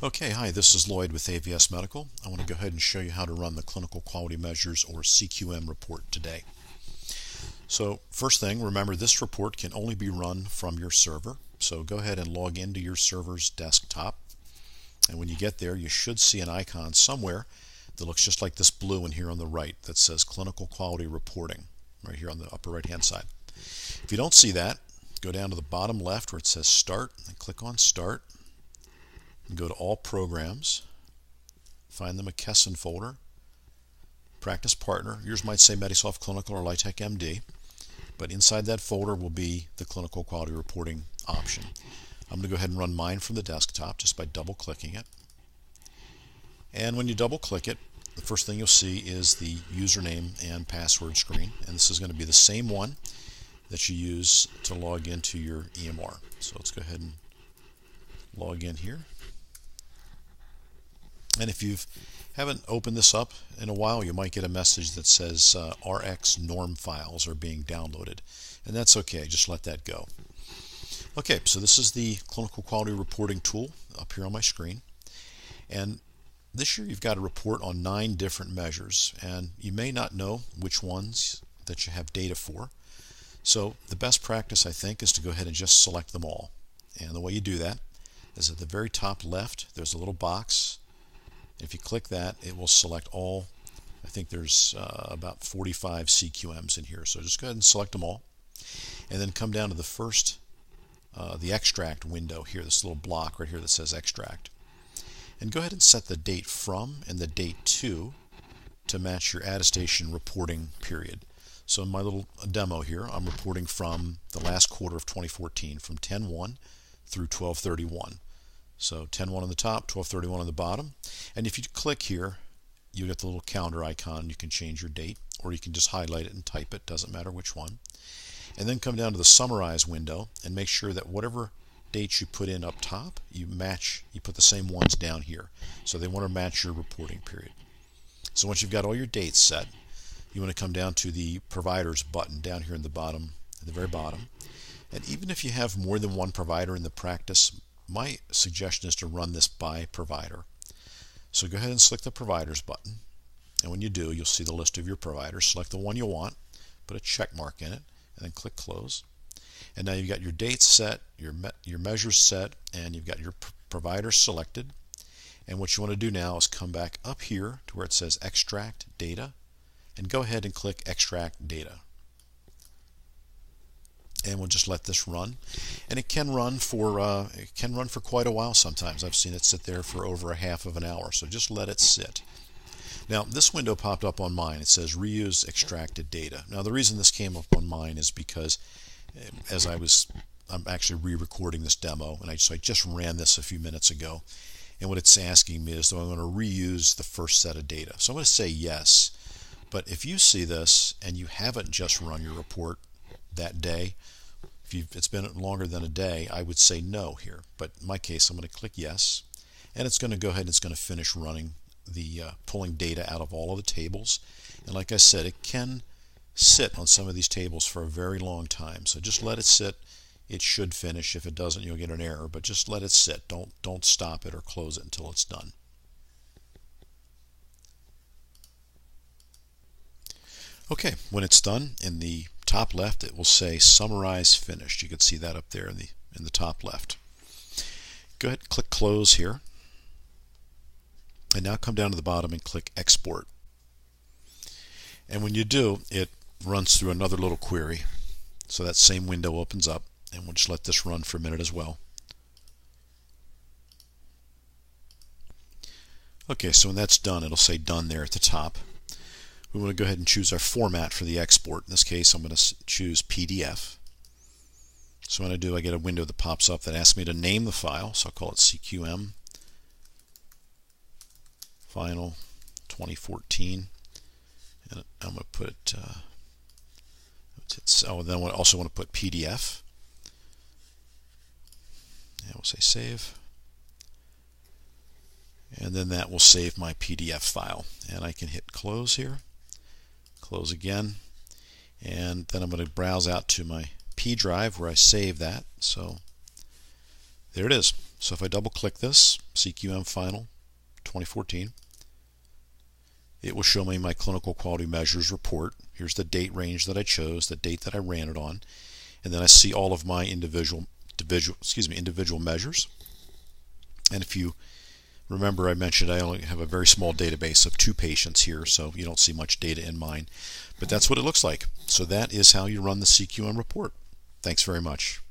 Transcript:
Okay, hi, this is Lloyd with AVS Medical. I want to go ahead and show you how to run the Clinical Quality Measures or CQM report today. So first thing, remember this report can only be run from your server. So go ahead and log into your server's desktop. And when you get there, you should see an icon somewhere that looks just like this blue one here on the right that says Clinical Quality Reporting, right here on the upper right hand side. If you don't see that, go down to the bottom left where it says Start and click on Start. And go to All Programs, find the McKesson folder, Practice Partner. Yours might say Medisoft Clinical or Litech MD, but inside that folder will be the Clinical Quality Reporting option. I'm going to go ahead and run mine from the desktop just by double-clicking it. And when you double-click it, the first thing you'll see is the username and password screen, and this is going to be the same one that you use to log into your EMR. So let's go ahead and log in here. And if you haven't opened this up in a while, you might get a message that says RX norm files are being downloaded. And that's okay, just let that go. Okay, so this is the Clinical Quality Reporting tool up here on my screen. And this year you've got a report on 9 different measures, and you may not know which ones that you have data for. So the best practice, I think, is to go ahead and just select them all. And the way you do that is at the very top left, there's a little box. If you click that, it will select all. I think there's about 45 CQMs in here. So just go ahead and select them all. And then come down to the first, the extract window here, this little block right here that says extract. And go ahead and set the date from and the date to match your attestation reporting period. So in my little demo here, I'm reporting from the last quarter of 2014, from 10/1 through 12/31. So 10/1 on the top, 12/31 on the bottom. And if you click here, you get the little calendar icon. You can change your date, or you can just highlight it and type it. Doesn't matter which one. And then come down to the summarize window and make sure that whatever dates you put in up top, you put the same ones down here. So they want to match your reporting period. So once you've got all your dates set, you want to come down to the providers button down here in the bottom, at the very bottom. And even if you have more than one provider in the practice, my suggestion is to run this by provider. So go ahead and select the providers button, and when you do, you'll see the list of your providers. Select the one you want, put a check mark in it, and then click close. And now you've got your dates set, your measures set, and you've got your provider selected. And what you want to do now is come back up here to where it says extract data, and go ahead and click extract data. And we'll just let this run, and it can run for quite a while. Sometimes I've seen it sit there for over a half of an hour. So just let it sit. Now this window popped up on mine. It says reuse extracted data. Now the reason this came up on mine is because I'm actually re-recording this demo, and I just ran this a few minutes ago. And what it's asking me is, do I want to reuse the first set of data? So I'm going to say yes. But if you see this and you haven't just run your report that day, if it's been longer than a day, I would say no here. But in my case, I'm going to click yes, and it's going to go ahead and it's going to finish running the pulling data out of all of the tables. And like I said, it can sit on some of these tables for a very long time. So just let it sit. It should finish. If it doesn't, you'll get an error. But just let it sit. Don't stop it or close it until it's done. Okay, when it's done, in the top left it will say summarize finished. You can see that up there in the top left. Go ahead and click close here, and now come down to the bottom and click export. And when you do, it runs through another little query. So that same window opens up, and we'll just let this run for a minute as well. Okay, so when that's done, it'll say done there at the top. We want to go ahead and choose our format for the export. In this case, I'm going to choose PDF. So when I do, I get a window that pops up that asks me to name the file. So I'll call it CQM Final 2014. And I'm going to put, then I also want to put PDF. And we'll say save. And then that will save my PDF file. And I can hit close here. Close again, and then I'm going to browse out to my P drive where I save that. So there it is. So if I double click this, CQM Final 2014, it will show me my clinical quality measures report. Here's the date range that I chose, the date that I ran it on, and then I see all of my individual measures. And if you remember, I mentioned I only have a very small database of 2 patients here, so you don't see much data in mine. But that's what it looks like. So that is how you run the CQM report. Thanks very much.